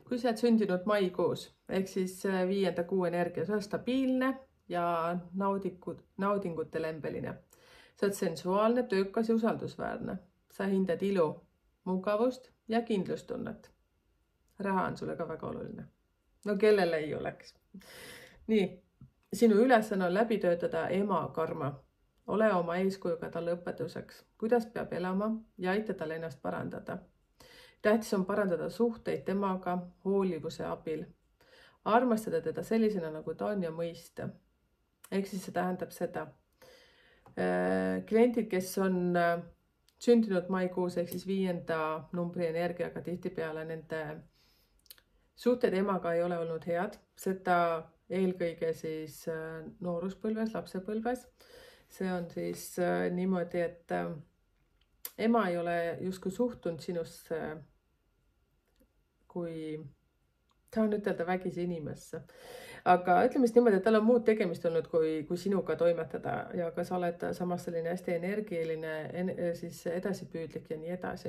kui sa oled sündinud maikuus, ehk siis 5. kuu energia, sa oled stabiilne ja naudingutelembeline. Sa oled sensuaalne, töökas ja usaldusväärne. Sa hindad ilu, mugavust ja kindlustunnet. Raha on sulle ka väga oluline. No kellele ei oleks. Nii, sinu ülesanne on läbi töötada ema karma. Ole oma eeskujuga talle õpetuseks, kuidas peab elama ja aita tal ennast parandada. Tähtis on parandada suhteid temaga hoolivuse abil. Armastada teda sellisena, nagu ta on ja mõista. Ehk siis see tähendab seda. Kliendid, kes on sündinud maikuus, ehk siis 5. numbri energiaga, tihtipeale nende suhted emaga ei ole olnud head. Seda eelkõige siis nooruspõlves, lapsepõlves. See on siis niimoodi, et ema ei ole justkui suhtunud sinusse kui, tahan ütelda, vägisi inimesse. Aga ütleme siis niimoodi, et tal on muud tegemist olnud, kui sinuga toimetada ja ka sa oled samas selline hästi energiline, siis edasipüüdlik ja nii edasi.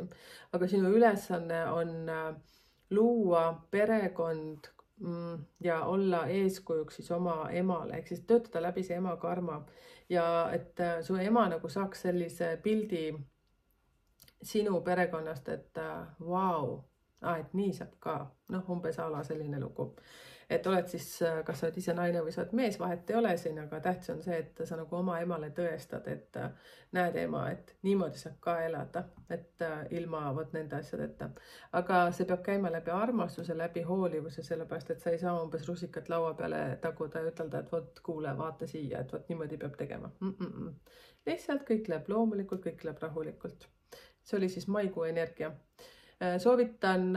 Aga sinu ülesanne on luua perekond ja olla eeskujuks siis oma emale, ehk siis töötada läbi see ema karma ja et su ema nagu saaks sellise pildi sinu perekonnast, et vau, et nii saab ka, umbes ala selline lugu. Et oled siis, kas sa oled ise naine või sa oled mees, vahet ei ole siin, aga tähtis on see, et sa nagu oma emale tõestad, et näed ema, et niimoodi saab ka elada, et ilma võt nende asjadeta. Aga see peab käima läbi armastuse, läbi hoolivuse, sellepärast, et sa ei saa umbes rusikat laua peale taguda ja ütelda, et vot kuule, vaata siia, et vot niimoodi peab tegema. Lihtsalt kõik läheb loomulikult, kõik läheb rahulikult. See oli siis maikuu energia. Soovitan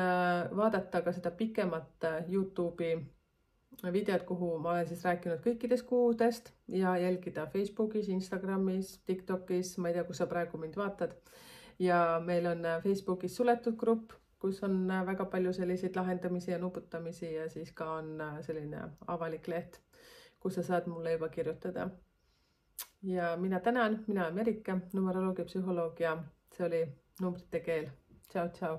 vaadata ka seda pikemat YouTube'i videot, kuhu ma olen siis rääkinud kõikidest kuudest ja jälgida Facebookis, Instagramis, TikTokis, ma ei tea, kus sa praegu mind vaatad. Ja meil on Facebookis suletud grupp, kus on väga palju selliseid lahendamisi ja nuputamisi ja siis ka on selline avalik leht, kus sa saad mulle juba kirjutada. Ja mina tänan, mina olen Merike, numeroloogia psühholoog ja see oli numbrite keel. Tšau, tšau.